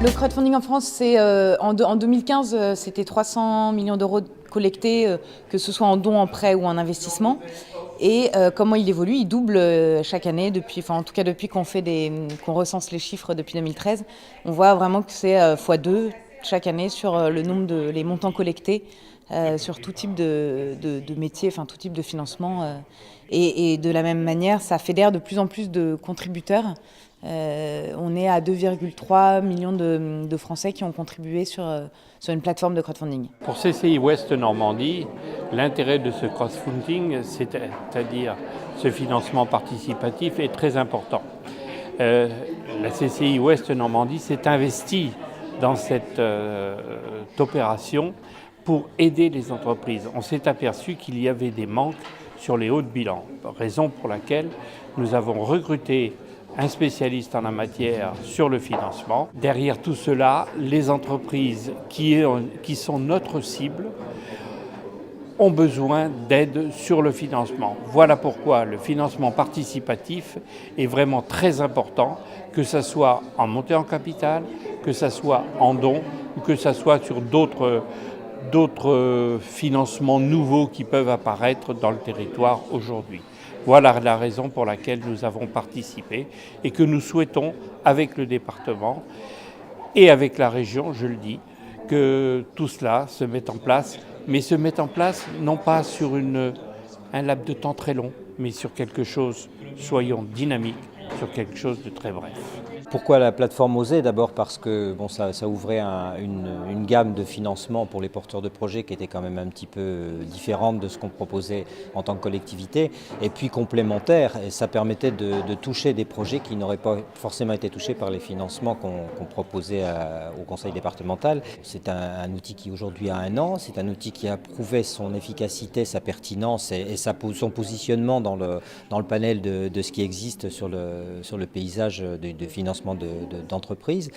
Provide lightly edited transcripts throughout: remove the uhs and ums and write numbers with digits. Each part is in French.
Le crowdfunding en France, c'est en 2015, c'était 300 millions d'euros collectés, que ce soit en dons, en prêts ou en investissement. Et comment il évolue, il double chaque année, en tout cas depuis qu'on recense les chiffres depuis 2013. On voit vraiment que c'est x2 chaque année sur le nombre les montants collectés sur tout type de métier, enfin tout type de financement. Et de la même manière, ça fédère de plus en plus de contributeurs. On est à 2,3 millions de Français qui ont contribué sur une plateforme de crowdfunding. Pour CCI Ouest Normandie, l'intérêt de ce crowdfunding, c'est-à-dire ce financement participatif, est très important. La CCI Ouest Normandie s'est investie dans cette opération pour aider les entreprises. On s'est aperçu qu'il y avait des manques sur les hauts de bilan, raison pour laquelle nous avons recruté un spécialiste en la matière sur le financement. Derrière tout cela, les entreprises qui sont notre cible ont besoin d'aide sur le financement. Voilà pourquoi le financement participatif est vraiment très important, que ce soit en montée en capital, que ce soit en dons, ou que ce soit sur d'autres financements nouveaux qui peuvent apparaître dans le territoire aujourd'hui. Voilà la raison pour laquelle nous avons participé et que nous souhaitons, avec le département et avec la région, je le dis, que tout cela se mette en place, mais se mette en place non pas sur un laps de temps très long, mais sur quelque chose, soyons dynamiques, sur quelque chose de très bref. Pourquoi la plateforme OSER? D'abord parce que ça ouvrait une gamme de financement pour les porteurs de projets qui était quand même un petit peu différente de ce qu'on proposait en tant que collectivité, et puis complémentaire, et ça permettait de toucher des projets qui n'auraient pas forcément été touchés par les financements qu'on proposait au conseil départemental. C'est un outil qui aujourd'hui a 1 an, c'est un outil qui a prouvé son efficacité, sa pertinence et son positionnement dans le panel de ce qui existe sur le paysage de financement d'entreprises.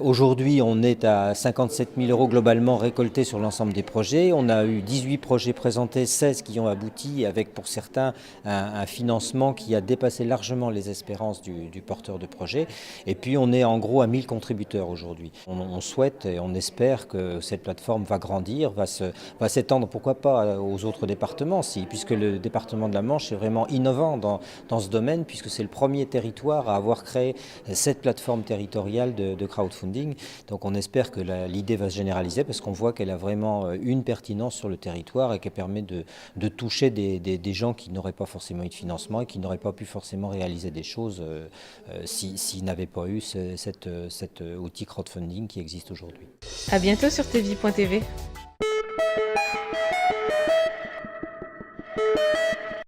Aujourd'hui, on est à 57 000 € globalement récoltés sur l'ensemble des projets. On a eu 18 projets présentés, 16 qui ont abouti, avec pour certains un financement qui a dépassé largement les espérances du porteur de projet. Et puis on est en gros à 1000 contributeurs aujourd'hui. On souhaite et on espère que cette plateforme va grandir, va s'étendre pourquoi pas aux autres départements, puisque le département de la Manche est vraiment innovant dans ce domaine, puisque c'est le premier territoire à avoir créé cette plateforme territoriale de crowdfunding. Donc on espère que l'idée va se généraliser parce qu'on voit qu'elle a vraiment une pertinence sur le territoire et qu'elle permet de toucher des gens qui n'auraient pas forcément eu de financement et qui n'auraient pas pu forcément réaliser des choses s'ils n'avaient pas eu cet outil crowdfunding qui existe aujourd'hui. À bientôt sur tvie.tv.